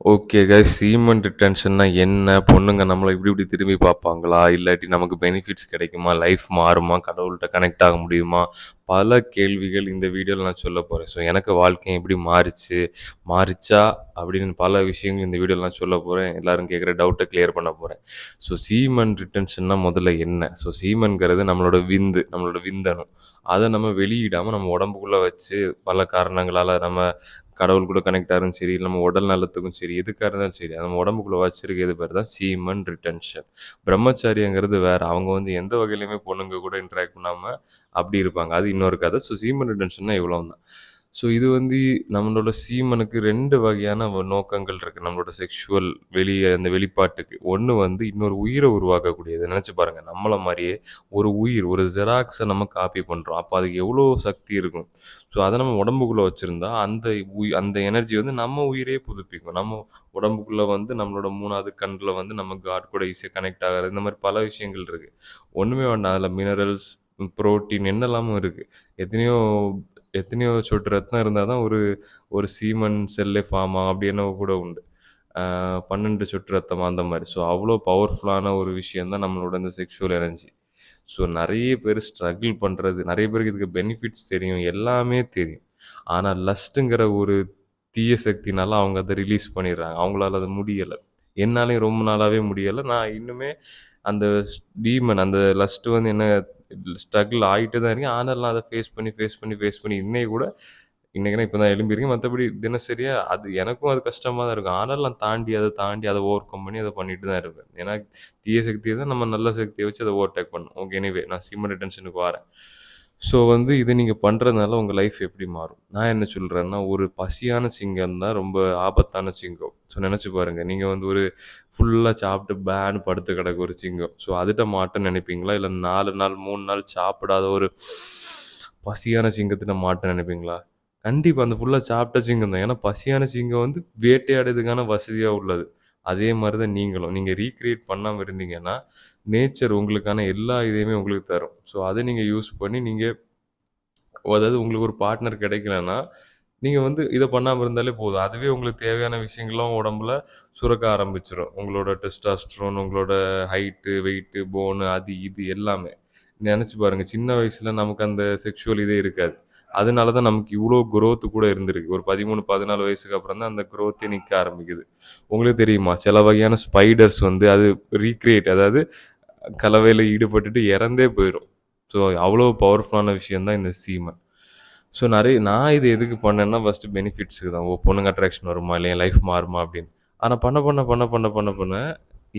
Okay guys, cement ரிட்டென்ஷன்னா என்ன? பொண்ணுங்க நம்மள இப்படி இப்படி திரும்பி பார்ப்பாங்களா? இல்லாட்டி நமக்கு பெனிஃபிட்ஸ் கிடைக்குமா? லைஃப் மாறுமா? கடவுள்ட்ட கனெக்ட் ஆக முடியுமா? பல கேள்விகள் இந்த வீடியோல நான் சொல்லப் போறேன். ஸோ எனக்கு வாழ்க்கை எப்படி மாறுச்சு? மாறுச்சா? அப்படின்னு பல விஷயங்கள் இந்த வீடியோல நான் சொல்லப் போறேன். எல்லாரும் கேட்குற டவுட்ட கிளியர் பண்ண போறேன். ஸோ சீமன் ரிட்டென்ஷன்னா முதல்ல என்ன? ஸோ சீமன்ங்கிறது நம்மளோட விந்து, நம்மளோட விந்தணு. அத நம்ம வெளியிடாம நம்ம உடம்புக்குள்ள வச்சு பல காரணங்களால நம்ம கடவுள் கூட கனெக்ட் ஆகுறதும் சரி, நம்ம உடல் நலத்துக்கும் சரி, எதுக்கா இருந்தாலும் சரி, அது நம்ம உடம்புக்குள்ள வச்சிருக்கிறது பேர் தான் சீமன் ரிட்டென்ஷன். பிரம்மச்சாரியங்கிறது வேற. அவங்க வந்து எந்த வகையிலயுமே பொண்ணுங்க கூட இன்டராக்ட் பண்ணாம அப்படி இருப்பாங்க. அது இன்னொரு கதை. ஸோ சீமன் ரிட்டென்ஷன்னா இவ்வளவுதான். ஸோ இது வந்து நம்மளோட சீமனுக்கு 2 வகையான நோக்கங்கள் இருக்கு. நம்மளோட செக்ஷுவல் அந்த வெளிப்பாட்டுக்கு. ஒண்ணு வந்து இன்னொரு உயிர உருவாக்கக்கூடியது. நெனச்சு பாருங்க. நம்மள மாரியே ஒரு உயிர், ஒரு ஜெராக்ஸ நம்ம காப்பி பண்றோம். அப்ப அதுக்கு எவ்வளோ சக்தி இருக்கும். ஸோ அத நம்ம உடம்புக்குள்ள வச்சிருந்தா, அந்த எனர்ஜி வந்து நம்ம உயிரையே புதுப்பிக்கும். நம்ம உடம்புக்குள்ள வந்து நம்மளோட 3வது கண்ல வந்து நம்ம காட் கூட ஈஸியா கனெக்ட் ஆகுறது. இந்த மாரி பல விஷயங்கள் இருக்கு. ஒண்ணுமே வேண்டாம். அதுல மினரல்ஸ், புரோட்டீன் என்னெல்லாமோ இருக்கு. எத்தனையோ எத்தனையோ சொட்டு ரத்தம் இருந்தா தான் ஒரு ஒரு சீமன் செல்லே ஃபார்ம் ஆகும். அப்படி என்னவோ கூட உண்டு. 12 சொட்டு ரத்தமா அந்த மாரி. ஸோ அவ்வளோ பவர்ஃபுல்லான ஒரு விஷயம் தான் நம்மளோட இந்த செக்ஷுவல் எனர்ஜி. ஸோ நெறைய பேர் ஸ்ட்ரகிள் பண்றது, நெறைய பேருக்கு இதுக்கு பெனிஃபிட்ஸ் தெரியும். எல்லாமே தெரியும். ஆனா லஸ்ட்டுங்கிற ஒரு தீய சக்தினால அவங்க அத ரிலீஸ் பண்ணிடுறாங்க. அவங்களால அது முடியல. என்னாலயும் ரொம்ப நாளாவே முடியல. நான் இன்னுமே அந்த டீமன் அந்த லஸ்ட் வந்து என்ன ஸ்ட்ரகிள் ஆயிட்டே தான் இருக்கேன். ஆனாலும் நான் அத ஃபேஸ் பண்ணி இன்னைக்குன்னா இப்ப தான் எழும்பியிருக்கேன். மத்தபடி தினசரியா அது எனக்கும் அது கஷ்டமா தான் இருக்கும். ஆனாலும் நான் அத தாண்டி அத ஓவர் கம் பண்ணி அத பண்ணிட்டு தான் இருப்பேன். ஏன்னா தீய சக்திய தான் நம்ம நல்ல சக்திய வச்சு அத ஓவர்டேக் பண்ணணும். ஓகே, எனிவே நான் சீமன் ரிட்டென்ஷனுக்கு வாரேன். ஸோ வந்து இத நீங்க பண்றதுனால உங்க லைஃப் எப்படி மாறும்? நான் என்ன சொல்றேன்னா, ஒரு பசியான சிங்கம் தான் ரொம்ப ஆபத்தான சிங்கம். ஸோ நெனச்சு பாருங்க. நீங்க வந்து ஒரு ஃபுல்லா சாப்பிட்டு பேன்னு படுத்து கிடக்கு ஒரு சிங்கம். ஸோ அதுட்ட மாட்டணும்னு நெனைப்பீங்களா? இல்ல 4 நாள், 3 நாள் சாப்பிடாத ஒரு பசியான சிங்கத்திட்ட மாட்டணும்னு நெனைப்பீங்களா? கண்டிப்பா அந்த ஃபுல்லா சாப்பிட்ட சிங்கம் தான். ஏன்னா பசியான சிங்கம் வந்து வேட்டையாடுறதுக்கான வசதியா உள்ளது. அதே மாரி தான் நீங்களும். நீங்க ரீகிரியேட் பண்ணாம இருந்தீங்கன்னா, நேச்சர் உங்களுக்கான எல்லா இதையுமே உங்களுக்கு தரும். ஸோ அத நீங்க யூஸ் பண்ணி நீங்க அதாவது உங்களுக்கு ஒரு பார்ட்னர் கிடைக்கலன்னா, நீங்க வந்து இத பண்ணாம இருந்தாலே போதும். அதுவே உங்களுக்கு தேவையான விஷயங்கள்லாம் உடம்புல சுரக்க ஆரம்பிச்சுரும். உங்களோட டெஸ்டாஸ்டெரோன், உங்களோட ஹைட்டு, வெயிட்டு, போனு அது இது எல்லாமே. நெனச்சு பாருங்க. சின்ன வயசுல நமக்கு அந்த செக்சுவல் இதே இருக்காது. அதனால தான் நமக்கு இவ்ளோ குரோத் கூட இருந்திருக்கு. ஒரு 13, 14 வயசுக்கு அப்புறம் தான் அந்த குரோத்தே நிக்க ஆரம்பிக்குது. உங்களுக்கு தெரியுமா? சில வகையான ஸ்பைடர்ஸ் வந்து அது அதாவது கலவையில ஈடுபட்டுட்டு இறந்தே போயிரும். ஸோ அவ்வளோ பவர்ஃபுல்லான விஷயம் தான் இந்த சீமன். ஸோ நான் இது எதுக்கு பண்ணேன்னா, ஃபர்ஸ்ட்டு பெனிஃபிட்ஸ்க்கு தான். ஓ! பொண்ணுங்க அட்ராக்ஷன் வருமா? இல்ல என் லைஃப் மாறுமா? அப்படின்னு. ஆனா பண்ண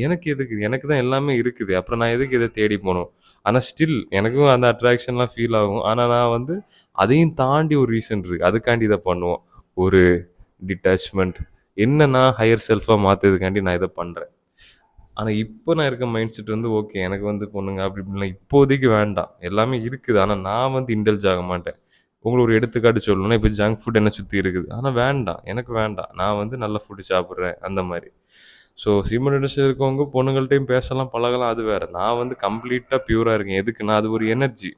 எனக்கு எதுக்கு? எனக்கு தான் எல்லாமே இருக்குது. அப்புறம் நான் எதுக்கு இத தேடி போணும்? ஆனா ஸ்டில் எனக்கும் அந்த அட்ராக்ஷன்லாம் ஃபீல் ஆகும். ஆனா நான் வந்து அதையும் தாண்டி ஒரு ரீசன் இருக்கு. அதுக்காண்டி இத பண்ணுவோம். ஒரு டிட்டாச்மென்ட். என்ன நான் ஹையர் செல்ஃபா மாத்துறதுக்காண்டி நான் இத பண்றேன். ஆனா இப்ப நான் இருக்க மைண்ட் செட் வந்து ஓகே. எனக்கு வந்து பொண்ணுங்க அப்படி இப்படின்லாம் இப்போதைக்கு வேண்டாம். எல்லாமே இருக்குது. ஆனா நான் வந்து இண்டல்ஜ் ஆக மாட்டேன். உங்களுக்கு ஒரு எடுத்துக்காட்டு சொல்லணும்னா, இப்ப ஜங்க் ஃபுட் என்ன சுத்தி இருக்குது. ஆனா வேண்டாம். எனக்கு வேண்டாம். நான் வந்து நல்ல ஃபுட் சாப்பிடுறேன். அந்த மாரி. ஸோ சிம்ரன் இண்டஸ்ட்ரியில இருக்கவங்க பொண்ணுங்கள்ட்டயும் பேசலாம், பழகலாம். அது வேற. நான் வந்து கம்ப்ளீட்டா பியூரா இருக்கேன். எதுக்குன்னா, அது ஒரு எனர்ஜி.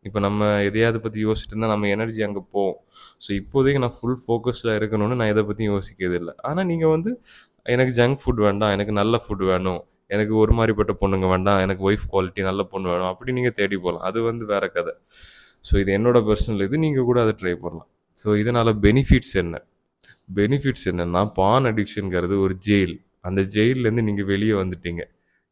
இப்ப நம்ம எதையாவது பத்தி யோசிச்சுட்டு இருந்தா நம்ம எனர்ஜி அங்க போகும். ஸோ இப்போதைக்கு நான் ஃபுல் ஃபோக்கஸ்ல இருக்கணும்னு நான் எத பத்தியும் யோசிக்கிறது இல்ல. ஆனா நீங்க வந்து எனக்கு ஜங்க் ஃபுட் வேண்டாம். எனக்கு நல்ல ஃபுட் வேணும். எனக்கு ஒரு மாரிப்பட்ட பொண்ணுங்க வேண்டாம். எனக்கு ஒய்ஃப் குவாலிட்டி நல்ல பொண்ணு வேணும். அப்படி நீங்க தேடி போலாம். அது வந்து வேற கத. ஸோ இது என்னோட பெர்சனல் இது. நீங்க கூட அத ட்ரை பண்ணலாம். ஸோ இதனால பெனிஃபிட்ஸ் என்ன? பெனிஃபிட்ஸ் என்னன்னா, பான் அடிக்ஷன்ங்கிறது ஒரு ஜெயில். அந்த ஜெயில்லேருந்து நீங்க வெளிய வந்துட்டீங்க.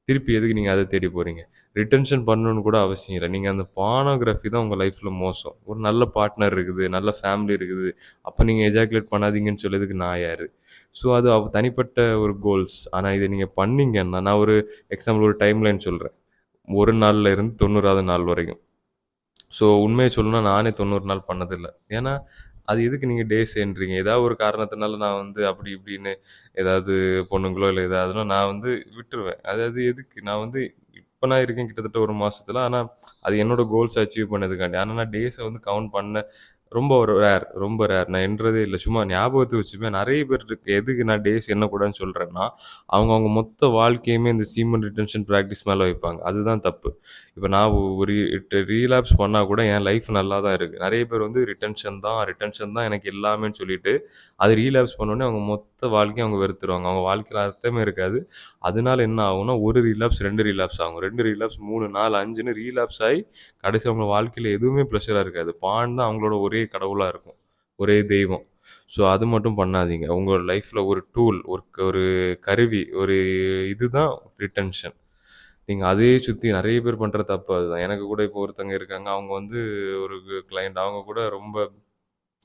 திருப்பி எதுக்கு நீங்க அத தேடி போறீங்க? ரிட்டென்ஷன் பண்ணணும்னு கூட அவசியம் இல்ல. நீங்க அந்த போனோகிராஃபி தான் உங்க லைஃப்ல மோசம். ஒரு நல்ல பார்ட்னர் இருக்குது, நல்ல ஃபேமிலி இருக்குது. அப்ப நீங்க எஜாகுலேட் பண்ணாதீங்கன்னு சொல்றதுக்கு நான் யாரு? ஸோ அது தனிப்பட்ட ஒரு கோல்ஸ். ஆனா இத நீங்க பண்ணீங்கன்னா, நான் ஒரு எக்ஸாம்பிள் ஒரு டைம்லைன் சொல்றேன். 1 நாள்ல இருந்து 90வது நாள் வரைக்கும். ஸோ உண்மைய சொல்லணும்னா நானே 90 நாள் பண்ணதில்ல. ஏன்னா, அது எதுக்கு நீங்க டேஸ்ன்றீங்க? ஏதாவது ஒரு காரணத்தினால நான் வந்து அப்படி இப்படின்னு ஏதாவது பொண்ணுங்களோ இல்ல ஏதாவதுனா நான் வந்து விட்டுருவேன். அதாவது எதுக்கு? நான் வந்து இப்ப நான் இருக்கேன் கிட்டத்தட்ட 1 மாசத்துல. ஆனா, அது என்னோட கோல்ஸ அச்சீவ் பண்ணதுக்காண்டி. ஆனா நான் டேஸ வந்து கவுண்ட் பண்ண ரொம்ப ஒரு ரொம்ப ரேர். நான் எண்றதே இல்ல. சும்மா ஞாபகத்துக்கு வச்சுப்பேன். நெறைய பேர் இருக்கு. எதுக்கு நான் டேஸ் எண்ணக்கூடாதுன்னு சொல்றேன்னா, அவங்க மொத்த வாழ்க்கையுமே இந்த சீமன் ரிட்டென்ஷன் பிராக்டிஸ் மேல வைப்பாங்க. அதுதான் தப்பு. இப்ப நான் ஒரு ரீலாப்ஸ் பண்ணா கூட என் லைஃப் நல்லா தான் இருக்கு. நெறைய பேர் வந்து ரிட்டென்ஷன் தான் எனக்கு எல்லாமேன்னு சொல்லிட்டு, அது ரீலாப்ஸ் பண்ணோனே அவங்க மொத்த வாழ்க்கையும் அவங்க வெறுத்துருவாங்க. அவங்க வாழ்க்கையில அர்த்தமே இருக்காது. அதனால என்ன ஆகும்னா, 1 ரீலாப்ஸ், 2 ரீலாப்ஸ் ஆகும். 2 ரீலாப்ஸ், 3, 4, 5ன்னு ரீலாப்ஸ் ஆயி கடைசி அவங்க வாழ்க்கையில எதுவுமே ப்ளஷரா இருக்காது. பான் தான் அவங்களோட ஒரே கடவுளா இருக்கும். ஒரே தெய்வம். ஸோ அது மட்டும் பண்ணாதீங்க. உங்க லைஃப்ல ஒரு டூல், ஒரு கருவி, ஒரு இதுதான் ரிட்டென்ஷன். நீங்க அதையே சுத்தி நெறைய பேர் பண்ற தப்பு அதுதான். எனக்கு கூட இப்போ ஒருத்தங்க இருக்காங்க. அவங்க வந்து ஒரு கிளையண்ட். அவங்க கூட ரொம்ப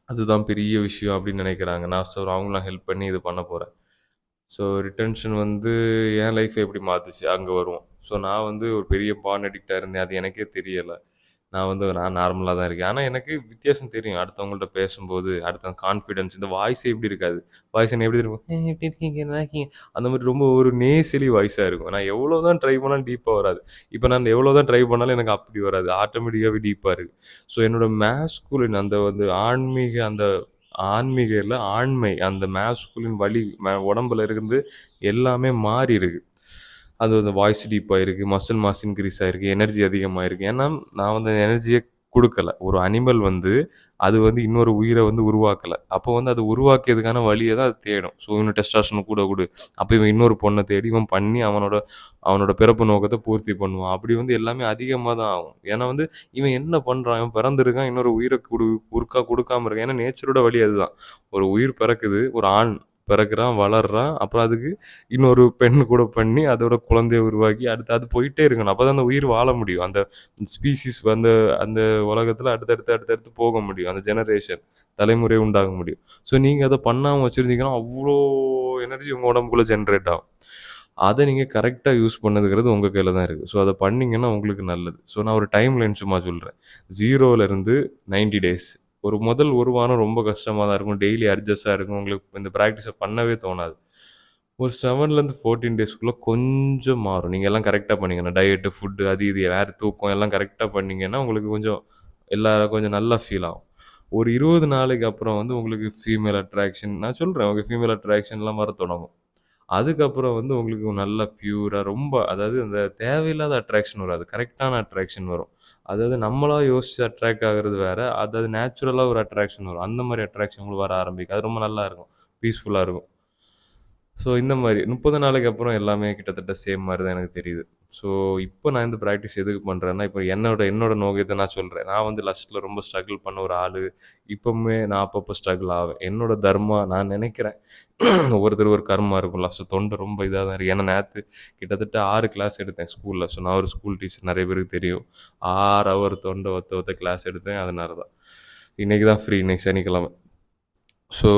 அதுதான் பெரிய விஷயம் அப்படின்னு நெனைக்கிறாங்க. நான் அவங்கலாம் ஹெல்ப் பண்ணி இது பண்ண போறேன். ஸோ ரிட்டென்ஷன் வந்து என் லைஃப்ப எப்படி மாத்துச்சு? அங்க வருவோம். ஸோ நான் வந்து ஒரு பெரிய பான் அடிக்ட்டா இருந்தேன். அது எனக்கே தெரியல. நான் நார்மலா தான் இருக்கேன். ஆனா எனக்கு வித்தியாசம் தெரியும். அடுத்தவங்கள்ட்ட பேசும்போது, அடுத்த கான்ஃபிடன்ஸ் இந்த வாய்ஸே எப்படி இருக்காது. வாய்ஸ் என்ன எப்படி இருக்கும்? எப்படி இருக்கீங்க? நல்லா இருக்கீங்க?" அந்த மாரி ரொம்ப ஒரு நேசலி வாய்ஸா இருக்கும். நான் எவ்வளோ தான் ட்ரை பண்ணாலும் டீப்பா வராது. இப்ப நான் எவ்வளோ தான் ட்ரை பண்ணாலும் எனக்கு அப்படி வராது. ஆட்டோமேட்டிக்காவே டீப்பா இருக்கு. ஸோ என்னோட மேஸ்குலின் அந்த வந்து ஆன்மீக இல்ல, ஆண்மை அந்த மேஸ்குலின் வலி உடம்புல இருந்து எல்லாமே மாறியிருக்கு. அது அந்த வாய்ஸ் டீப் ஆயிருக்கு, மசில் மாஸ் இன்க்ரீஸ் ஆயிருக்கு, எனர்ஜி அதிகமாயிருக்கு. ஏன்னா, நான் வந்து எனர்ஜிய குடுக்கல. ஒரு அனிமல் வந்து அது வந்து இன்னொரு உயிர வந்து உருவாக்கல. அப்போ வந்து அது உருவாக்கியதுக்கான வழிய தான் அது தேடும். ஸோ இவனுக்கு டெஸ்டாஸ்டரோன் கூட குடு. அப்ப இவன் இன்னொரு பொண்ண தேடி இவன் பண்ணி அவனோட அவனோட பிறப்பு நோக்கத்த பூர்த்தி பண்ணுவான். அப்படி வந்து எல்லாமே அதிகமா தான் ஆகும். ஏன்னா வந்து இவன் என்ன பண்றான்? இவன் பிறந்திருக்கான். இன்னொரு உயிர குடுக்காம இருக்கான். ஏன்னா நேச்சரோட வழி அதுதான். ஒரு உயிர் பிறக்குது. ஒரு ஆண் பிறக்குறான், வளர்றான். அப்புறம் அதுக்கு இன்னொரு பெண் கூட பண்ணி அதோட குழந்தைய உருவாக்கி அடுத்து அது போயிட்டே இருக்கணும். அப்பதான் அந்த உயிர் வாழ முடியும். அந்த ஸ்பீசிஸ் அந்த அந்த உலகத்துல அடுத்தடுத்து போக முடியும். அந்த ஜெனரேஷன் தலைமுறை உண்டாக முடியும். ஸோ நீங்க அத பண்ணாம வச்சிருந்தீங்கன்னா, அவ்ளோ எனர்ஜி உங்க உடம்புக்குள்ள ஜெனரேட் ஆகும். அத நீங்க கரெக்ட்டா யூஸ் பண்ணதுங்கிறது உங்க கையில தான் இருக்கு. ஸோ அத பண்ணீங்கன்னா உங்களுக்கு நல்லது. ஸோ நான் ஒரு டைம் லைன் சும்மா சொல்றேன். 0லேருந்து 90 டேஸ். முதல் 1 வாரம் ரொம்ப கஷ்டமா தான் இருக்கும். டெய்லி அட்ஜஸ்ட்டா இருக்கும். உங்களுக்கு இந்த பிராக்டிஸ பண்ணவே தோணாது. ஒரு 7லேருந்து 14 டேஸ்க்குள்ள கொஞ்சம் மாறும். நீங்க எல்லாம் கரெக்ட்டா பண்ணீங்கன்னா, டயட்டு, ஃபுட்டு அது இது தூக்கம் எல்லாம் கரெக்ட்டா பண்ணீங்கன்னா, உங்களுக்கு கொஞ்சம் நல்லா ஃபீல் ஆகும். ஒரு 20 நாளைக்கு அப்புறம் வந்து உங்களுக்கு ஃபீமேல் அட்ராக்ஷன் நான் சொல்றேன். உங்க ஃபீமேல் அட்ராக்ஷன்லாம் வரத் தொடங்கும். அதுக்கப்புறம் வந்து உங்களுக்கு நல்லா பியூரா ரொம்ப அதாவது அந்த தேவையில்லாத அட்ராக்ஷன் வராது. கரெக்ட்டான அட்ராக்ஷன் வரும். அதாவது நம்மளா யோசிச்சு அட்ராக்ட் ஆகுறது வேற. அதாவது நேச்சுரலா ஒரு அட்ராக்ஷன் வரும். அந்த மாரி அட்ராக்ஷன் உங்களுக்கு வர ஆரம்பிக்கும். அது ரொம்ப நல்லா இருக்கும். பீஸ்ஃபுல்லா இருக்கும். ஸோ இந்த மாரி 30 நாளைக்கு அப்புறம் எல்லாமே கிட்டத்தட்ட சேம் மாரி தான் எனக்கு தெரியுது. ஸோ இப்போ நான் இந்த பிராக்டிஸ் எதுக்கு பண்றேன்னா, இப்போ என்னோட என்னோட நோக்கத்த நான் சொல்றேன். நான் வந்து லஸ்ட்ல ரொம்ப ஸ்ட்ரகிள் பண்ண ஒரு ஆளு. இப்பவுமே நான் அப்பப்போ ஸ்ட்ரகிள் ஆவேன். என்னோட தர்மா நான் நெனைக்கிறேன். ஒவ்வொருத்தருக்கு ஒரு கர்மா இருக்கும். தொண்டை ரொம்ப இதா தான் இருக்கு. ஏன்னா நேத்து கிட்டத்தட்ட 6 கிளாஸ் எடுத்தேன் ஸ்கூல்ல. ஸோ நான் ஒரு ஸ்கூல் டீச்சர் நெறைய பேருக்கு தெரியும். 6 ஹவர் தொண்ட ஒத்த ஒத்த கிளாஸ் எடுத்தேன். அதனால தான். இன்னைக்கு தான் ஃப்ரீ. இன்னைக்கு சனிக்கிழமை. ஸோ,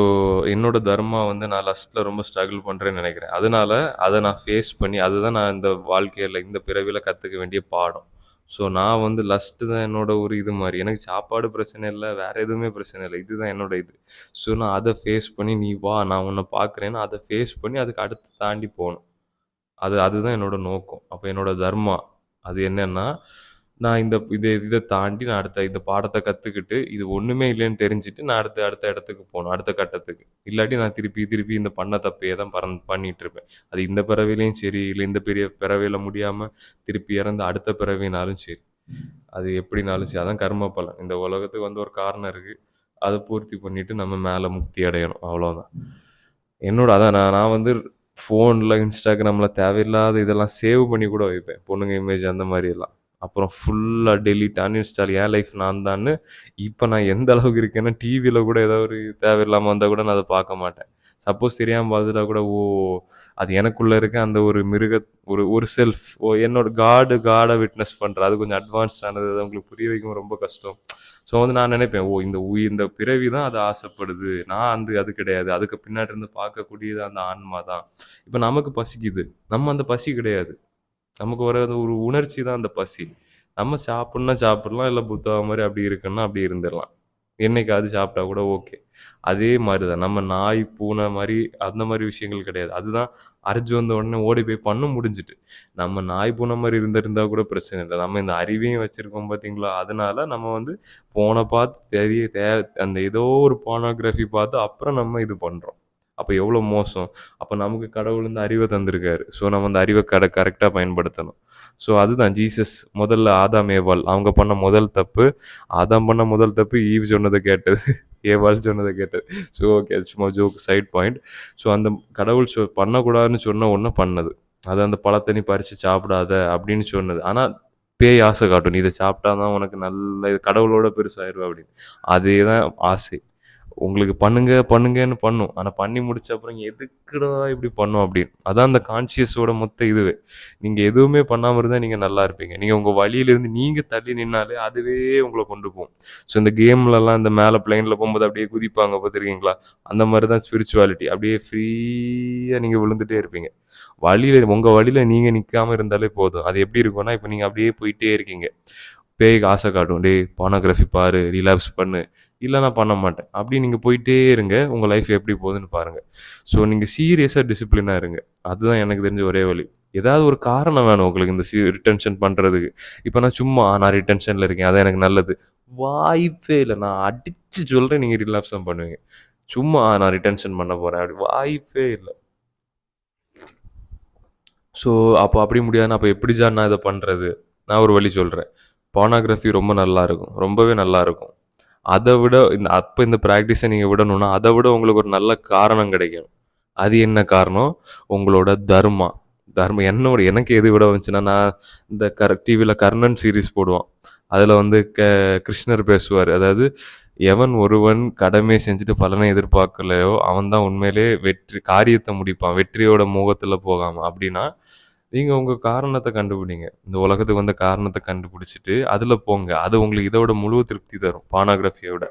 என்னோட தர்மா வந்து நான் லஸ்ட்ல ரொம்ப ஸ்ட்ரகிள் பண்றேன்னு நெனைக்கிறேன். அதனால அத நான் ஃபேஸ் பண்ணி அதுதான் நான் இந்த வாழ்க்கையில, இந்த பிறவில கத்துக்க வேண்டிய பாடம். ஸோ, நான் வந்து லஸ்ட் தான் என்னோட ஒரு இது மாரி. எனக்கு சாப்பாடு பிரச்சனை இல்ல. வேற எதுவுமே பிரச்சனை இல்ல. இதுதான் என்னோட இது. ஸோ, நான் அத ஃபேஸ் பண்ணி, "நீ வா, நான் உன்ன பார்க்குறேன்னு" அத ஃபேஸ் பண்ணி அதுக்கு அடுத்து தாண்டி போணும். அதுதான் என்னோட நோக்கம். அப்ப என்னோட தர்மா. அது என்னன்னா, நான் இத தாண்டி நான் அடுத்த இந்த பாடத்த கத்துக்கிட்டு, இது ஒண்ணுமே இல்லன்னு தெரிஞ்சுட்டு, நான் அடுத்த அடுத்த இடத்துக்கு போணும். அடுத்த கட்டத்துக்கு. இல்லாட்டி நான் திருப்பி திருப்பி இந்த பண்ண தப்பையே தான் பண்ணிட்டு இருப்பேன். அது இந்த பிறவிலயும் சரி, இல்ல இந்த பெரிய பிறவியில முடியாம திருப்பி இறந்து அடுத்த பிறவினாலும் சரி. அது எப்படினாலும் சரி. அதான் கர்ம பலன். இந்த உலகத்துக்கு வந்து ஒரு காரணம் இருக்கு. அத பூர்த்தி பண்ணிட்டு நம்ம மேல முக்தி அடையணும். அவ்வளோதான். அதான் நான் வந்து ஃபோன்ல, Instagramல தேவையில்லாத இதெல்லாம் சேவ் பண்ணி கூட வைப்பேன். பொண்ணுங்க இமேஜ் அந்த மாரியெல்லாம். அப்புறம் ஃபுல்லா டெலீட், அன்இன்ஸ்டால் என் லைஃப் நான் தான்னு இப்ப நான் எந்த அளவுக்கு இருக்கேன்னா, டிவில கூட ஏதோ ஒரு தேவையில்லாம வந்தா கூட நான் அத பார்க்க மாட்டேன். சப்போஸ் தெரியாம பார்த்துட்டா கூட, அது எனக்குள்ள இருக்க அந்த ஒரு ஒரு ஒரு செல்ஃப் என்னோட காட விட்னஸ் பண்றேன். அது கொஞ்சம் அட்வான்ஸ்டானது. அது உங்களுக்கு புரிய வைக்கவும் ரொம்ப கஷ்டம். ஸோ வந்து நான் நினைப்பேன், இந்த பிறவி தான் அது ஆசைப்படுது. நான் அது கிடையாது. அதுக்கு பின்னாடி இருந்து பார்க்கக்கூடியது அந்த ஆன்மா தான். இப்ப நமக்கு பசிக்குது. நம்ம அந்த பசி கிடையாது. நமக்கு வர ஒரு உணர்ச்சி தான் அந்த பசி. நம்ம சாப்பிடணும்னா சாப்பிடலாம். இல்ல புத்தா மாரி அப்படி இருக்குன்னா அப்படி இருந்துரலாம். என்னைக்காவது சாப்பிட்டா கூட ஓகே. அதே மாரி தான். நம்ம நாய், பூனை மாரி அந்த மாரி விஷயங்கள் கிடையாது. அதுதான் அரிச்சு வந்த உடனே ஓடி போய் பண்ண முடிஞ்சுட்டு. நம்ம நாய், பூனை மாரி இருந்திருந்தா கூட பிரச்சனை இல்ல. நம்ம இந்த அறிவையும் வச்சிருக்கோம் பார்த்தீங்களா? அதனால நம்ம வந்து ஃபோன பார்த்து அந்த ஏதோ ஒரு போர்னோகிராஃபி பார்த்து அப்புறம் நம்ம இது பண்றோம். அப்ப எவ்வளோ மோசம். அப்ப நமக்கு கடவுள் இந்த அறிவ தந்திருக்காரு. ஸோ நம்ம அந்த அறிவ கரெக்ட்டா பயன்படுத்தணும். ஸோ அதுதான் ஜீசஸ் முதல்ல ஆதாம், ஏவாள் அவங்க பண்ண முதல் தப்பு. ஆதாம் பண்ண முதல் தப்பு ஈவ் சொன்னத கேட்டது. ஏவாள் சொன்னத கேட்டது. So okay. அது சும்மா ஜோக் சைட் பாயிண்ட். ஸோ அந்த கடவுள் பண்ணக்கூடாதுன்னு சொன்ன ஒண்ண பண்ணது. அது அந்த பழத்த நீ பறிச்சு சாப்பிடாத அப்படின்னு சொன்னது. ஆனா பேய் ஆசை காட்டும். நீ இத சாப்பிட்டா தான் உனக்கு நல்ல இது கடவுளோட பெருசாயிருவ அப்படின்னு. அதே தான் ஆசை. உங்களுக்கு பண்ணுங்க, பண்ணுங்கன்னு பண்ணும். ஆனா பண்ணி முடிச்ச அப்புறம் எதுக்குடா இப்படி பண்ணோம் அப்படின்னு. அதான் அந்த கான்ஷியஸோட மொத்த இதுவே. நீங்க எதுவுமே பண்ணாம இருந்தா நீங்க நல்லா இருப்பீங்க. நீங்க உங்க வழியிலிருந்து நீங்க தள்ளி நின்னாலே அதுவே உங்கள கொண்டு போகும். ஸோ இந்த கேம்லலாம் இந்த மேல பிளேன்ல போம்போது அப்படியே குதிப்பாங்க பார்த்துருக்கீங்களா? அந்த மாரி தான் ஸ்பிரிச்சுவாலிட்டி. அப்படியே ஃப்ரீயா நீங்க விழுந்துட்டே இருப்பீங்க. உங்க வழியில நீங்க நிக்காம இருந்தாலே போதும். அது எப்படி இருக்கும்னா, இப்ப நீங்க அப்படியே போயிட்டே இருக்கீங்க. பேய்க்கு ஆசை காட்டும். "டேய் போனோகிராஃபி பாரு, ரிலாக்ஸ் பண்ணு." "இல்ல நான் பண்ண மாட்டேன்." அப்படி நீங்க போயிட்டே இருங்க. உங்க லைஃப் எப்படி போகுதுன்னு பாருங்க. ஸோ நீங்க சீரியஸா டிசிப்ளினா இருங்க. அதுதான் எனக்கு தெரிஞ்ச ஒரே வழி. ஏதாவது ஒரு காரணம் வேணும் உங்களுக்கு இந்த ரிட்டென்ஷன் பண்றதுக்கு. இப்ப நான் சும்மா நான் ரிட்டென்ஷன்ல இருக்கேன். அதான் எனக்கு நல்லது. வாய்ப்பே இல்ல. நான் அடிச்சு சொல்றேன் நீங்க ரிலாக்ஸ் தான் பண்ணுவீங்க. சும்மா நான் ரிட்டென்ஷன் பண்ண போறேன். அப்படி வாய்ப்பே இல்ல. ஸோ அப்போ அப்படி முடியாதுன்னா, அப்போ எப்படி ஜான் நான் இத பண்றது? நான் ஒரு வழி சொல்றேன். போர்னோகிராஃபி ரொம்ப நல்லாருக்கும். ரொம்பவே நல்லாருக்கும். அத விட இந்த பிராக்டிஸ நீங்க விடணும்னா, அத விட உங்களுக்கு ஒரு நல்ல காரணம் கிடைக்கும். அது என்ன காரணம்? உங்களோட தர்மா. எனக்கு எது விட வந்துச்சுன்னா, நான் இந்த டிவில கர்ணன் சீரிஸ் போடுவான். அதுல வந்து கிருஷ்ணர் பேசுவாரு. அதாவது எவன் ஒருவன் கடமை செஞ்சுட்டு பலனை எதிர்பார்க்கலையோ, அவன் தான் உண்மையிலே காரியத்த முடிப்பான். வெற்றியோட மோகத்துல போகாம. அப்படின்னா, நீங்க உங்க காரணத்த கண்டுபிடிங்க. இந்த உலகத்துக்கு வந்த காரணத்த கண்டுபிடிச்சுட்டு, அதுல போங்க. அது உங்களுக்கு இத விட முழு திருப்தி தரும். போர்னோகிராஃபிய விட.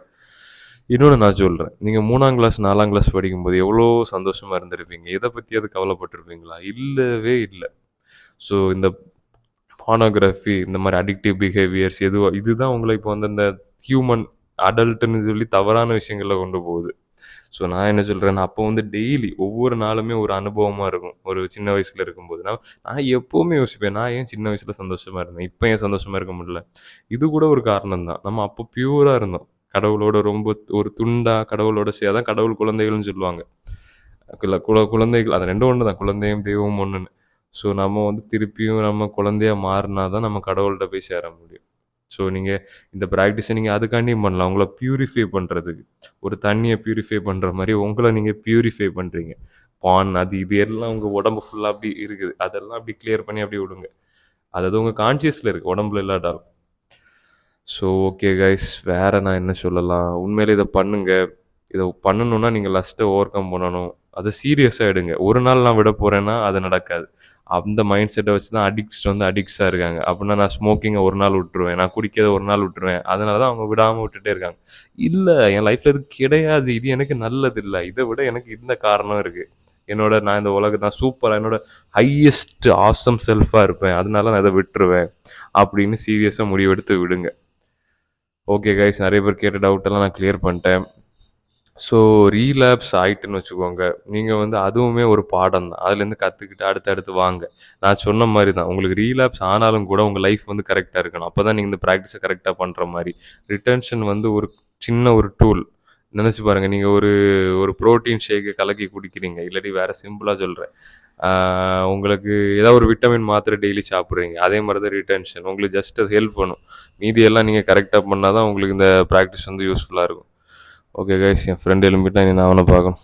இன்னொன்னு நான் சொல்றேன். நீங்க 3ஆம் கிளாஸ், 4ஆம் கிளாஸ் படிக்கும்போது எவ்வளோ சந்தோஷமா இருந்திருப்பீங்க. எத பத்தியாவது கவலைப்பட்டுருப்பீங்களா? இல்லவே இல்ல. ஸோ இந்த போர்னோகிராஃபி இந்த மாரி அடிக்டிவ் பிஹேவியர்ஸ் இதுதான் உங்கள இப்போ வந்து அந்த ஹியூமன் அடல்ட்ன்னு சொல்லி தவறான விஷயங்கள்ல கொண்டு போகுது. ஸோ நான் என்ன சொல்றேன்னா, அப்போ வந்து டெய்லி ஒவ்வொரு நாளுமே ஒரு அனுபவமா இருக்கும். ஒரு சின்ன வயசுல இருக்கும்போது. நான் நான் எப்பவுமே யோசிப்பேன், நான் ஏன் சின்ன வயசுல சந்தோஷமா இருந்தேன்? இப்ப ஏன் சந்தோஷமா இருக்க முடியல? இது கூட ஒரு காரணம் தான். நம்ம அப்போ பியூரா இருந்தோம். கடவுளோட ரொம்ப ஒரு துண்டா கடவுளோட அதான் கடவுள் குழந்தைகள்னு சொல்லுவாங்க. குழந்தைகள் அது 2ம் ஒண்ணு தான். குழந்தையும் தெய்வமும் ஒண்ணுன்னு. ஸோ நம்ம வந்து திருப்பியும் நம்ம குழந்தையா மாறினா தான் நம்ம கடவுள்ட்ட போய் சேர முடியும். ஸோ நீங்க இந்த பிராக்டிஸை நீங்க அதுக்காண்டியும் பண்ணலாம். உங்கள பியூரிஃபை பண்றதுக்கு. ஒரு தண்ணிய பியூரிஃபை பண்ற மாரி உங்கள நீங்க பியூரிஃபை பண்றீங்க. அது இது எல்லாம் உங்க உடம்பு ஃபுல்லா அப்படி இருக்குது. அதெல்லாம் அப்படி கிளியர் பண்ணி அப்படியே விடுங்க. அதாவது உங்க கான்ஷியஸ்ல இருக்கு. உடம்புல இல்லாட்டாலும். So okay guys. வேற நான் என்ன சொல்லலாம்? உண்மையிலே இத பண்ணுங்க. இத பண்ணணும்னா நீங்க லஸ்ட்ட ஓவர் கம் பண்ணணும். அத சீரியஸா எடுங்க. ஒரு நாள் நான் விட போறேன்னா, அது நடக்காது. அந்த மைண்ட் செட்ட வச்சு தான் அடிக்ட்ஸா இருக்காங்க. அப்படின்னா நான் ஸ்மோக்கிங்க ஒரு நாள் விட்டுருவேன். நான் குடிக்கிறத ஒரு நாள் விட்டுருவேன். அதனால தான் அவங்க விடாம விட்டுட்டே இருக்காங்க. இல்ல என் லைஃப்ல இது கிடையாது. இது எனக்கு நல்லது இல்ல. இத விட எனக்கு இந்த காரணம் இருக்கு. நான் இந்த நான் சூப்பரா என்னோட ஹையஸ்ட் ஆசம் செல்ஃபா இருப்பேன். அதனால நான் இத விட்டுருவேன். அப்படின்னு சீரியஸா முடிவெடுத்து விடுங்க. Okay guys. நெறைய பேர் கேட்ட டவுட் எல்லாம் நான் கிளியர் பண்ணிட்டேன். ஸோ ரீலேப்ஸ் ஆயிட்டுன்னு வச்சுக்கோங்க. நீங்க வந்து அதுவுமே ஒரு பாடம் தான். அதுலேருந்து கத்துக்கிட்டு அடுத்து வாங்க. நான் சொன்ன மாரி தான். உங்களுக்கு ரீலேப்ஸ் ஆனாலும் கூட உங்க லைஃப் வந்து கரெக்ட்டா இருக்கணும். அப்பதான் நீங்க இந்த பிராக்டிஸ கரெக்ட்டா பண்ற மாரி. ரிட்டென்ஷன் வந்து ஒரு சின்ன ஒரு டூல். நெனச்சு பாருங்க. நீங்க ஒரு ஒரு புரோட்டீன் ஷேக்க கலக்கி குடிக்கிறீங்க. இல்லாட்டி வேற சிம்பிளா சொல்றேன். ஆ உங்களுக்கு ஏதாவது ஒரு விட்டமின் மாத்திரை டெய்லி சாப்பிடுறீங்க. அதே மாரி தான் ரிட்டென்ஷன். உங்களுக்கு ஜஸ்ட் அது ஹெல்ப் பண்ணும். மீதியெல்லாம் நீங்க கரெக்ட்டா பண்ணா தான் உங்களுக்கு இந்த பிராக்டிஸ் வந்து யூஸ்ஃபுல்லா இருக்கும். Okay guys. என் ஃப்ரெண்ட் எழும்பிட்டான். இனி நான் அவன பார்க்கணும்.